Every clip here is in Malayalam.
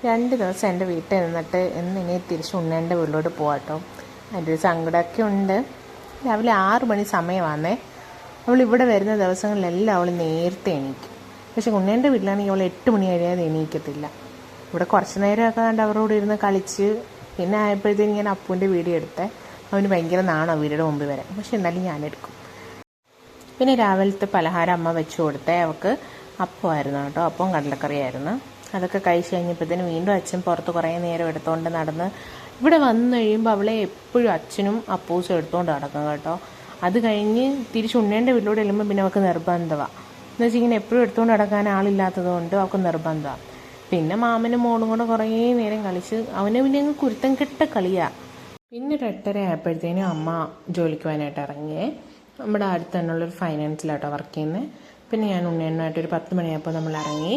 2 ദിവസം എൻ്റെ വീട്ടിൽ നിന്നിട്ട് ഇനി തിരിച്ച് ഉണ്ണേൻ്റെ വീട്ടിലോട്ട് പോകാട്ടോ. അതിൻ്റെ ഒരു സങ്കടമൊക്കെ ഉണ്ട്. രാവിലെ 6 മണി സമയമാണേ. അവൾ ഇവിടെ വരുന്ന ദിവസങ്ങളിലെല്ലാം അവൾ നേരത്തെ എണീക്കും. പക്ഷെ ഉണ്ണേൻ്റെ വീട്ടിലാണെങ്കിൽ അവൾ 8 മണി കഴിയാതെ എണീക്കത്തില്ല. ഇവിടെ കുറച്ച് നേരമൊക്കെ കണ്ട് അവരോട് ഇരുന്ന് കളിച്ച് പിന്നെ ആയപ്പോഴത്തേക്കും ഞാൻ അപ്പൂൻ്റെ വീഡിയോ എടുത്തേ. അവന് ഭയങ്കര നാണോ വീടിൻ്റെ മുമ്പിൽ വരാൻ. പക്ഷെ എന്നാലും ഞാനെടുക്കും. പിന്നെ രാവിലത്തെ പലഹാരം അമ്മ വെച്ച് കൊടുത്തേ. അവൾക്ക് അപ്പമായിരുന്നു കേട്ടോ. അപ്പം കടലക്കറിയായിരുന്നു. അതൊക്കെ കഴിച്ച് കഴിഞ്ഞപ്പോഴത്തേന് വീണ്ടും അച്ഛൻ പുറത്ത് കുറേ നേരം എടുത്തുകൊണ്ട് നടന്ന് ഇവിടെ വന്നു കഴിയുമ്പോൾ അവളെ എപ്പോഴും അച്ഛനും അപ്പൂസും എടുത്തുകൊണ്ട് നടക്കും കേട്ടോ. അത് കഴിഞ്ഞ് തിരിച്ച് ഉണ്ണേൻ്റെ വീട്ടിലൂടെ ചെല്ലുമ്പോൾ പിന്നെ അവൾക്ക് നിർബന്ധമാണ്. എന്ന് വെച്ചാൽ ഇങ്ങനെ എപ്പോഴും എടുത്തുകൊണ്ട് നടക്കാൻ ആളില്ലാത്തത് കൊണ്ട് അവൾക്ക് നിർബന്ധമാണ്. പിന്നെ മാമനും മോളും കൂടെ കുറേ നേരം കളിച്ച് അവനെ പിന്നെ അങ്ങ് കുരുത്തം കെട്ട കളിയാണ്. പിന്നെ ഒരു 8:30 ആയപ്പോഴത്തേനും അമ്മ ജോലിക്ക് പോകാനായിട്ട് ഇറങ്ങിയേ. നമ്മുടെ അടുത്ത് തന്നെയുള്ളൊരു ഫൈനാൻസിലാട്ടോ വർക്ക് ചെയ്യുന്നത്. പിന്നെ ഞാൻ ഉണ്ണേണ്ണായിട്ട് ഒരു 10 മണിയായപ്പോൾ നമ്മൾ ഇറങ്ങി.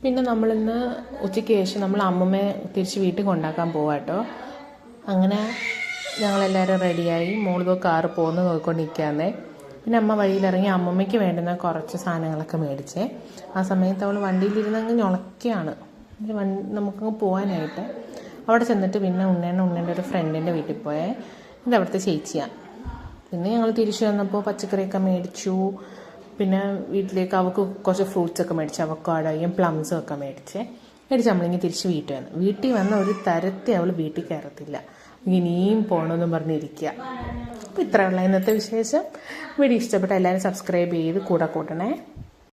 പിന്നെ നമ്മളിന്ന് ഉച്ചയ്ക്ക് ശേഷം നമ്മൾ അമ്മമ്മയെ തിരിച്ച് വീട്ടിൽ കൊണ്ടാക്കാൻ പോവാട്ടോ. അങ്ങനെ ഞങ്ങളെല്ലാവരും റെഡിയായി. മോളിതോ കാറ് പോകുന്ന നോക്കിക്കൊണ്ടിരിക്കാന്നേ. പിന്നെ അമ്മ വഴിയിലിറങ്ങി അമ്മമ്മയ്ക്ക് വേണ്ടുന്ന കുറച്ച് സാധനങ്ങളൊക്കെ മേടിച്ചേ. ആ സമയത്ത് അവൾ വണ്ടിയിലിരുന്നങ്ങ് ഞൊളക്കുകയാണ് നമുക്കങ്ങ് പോകാനായിട്ട്. അവിടെ ചെന്നിട്ട് പിന്നെ ഉണ്ണേൻ്റെ ഒരു ഫ്രണ്ടിൻ്റെ വീട്ടിൽ പോയേ. ഇത് അവിടുത്തെ ചേച്ചിയാണ്. പിന്നെ ഞങ്ങൾ തിരിച്ചു വന്നപ്പോൾ പച്ചക്കറിയൊക്കെ മേടിച്ചു. പിന്നെ വീട്ടിലേക്ക് അവൾക്ക് കുറച്ച് ഫ്രൂട്ട്സൊക്കെ മേടിച്ചു. അവക്കാടോയും പ്ലംസും ഒക്കെ മേടിച്ച് നമ്മളിങ്ങനെ തിരിച്ച് വീട്ടിൽ വന്ന ഒരു തരത്തെ അവൾ വീട്ടിൽ കയറത്തില്ല. ഇനിയും പോകണമെന്നും പറഞ്ഞിരിക്കുക. അപ്പോൾ ഇത്രയുള്ള ഇന്നത്തെ വിശേഷം. വീഡിയോ ഇഷ്ടപ്പെട്ട എല്ലാവരും സബ്സ്ക്രൈബ് ചെയ്ത് കൂടെ കൂട്ടണേ.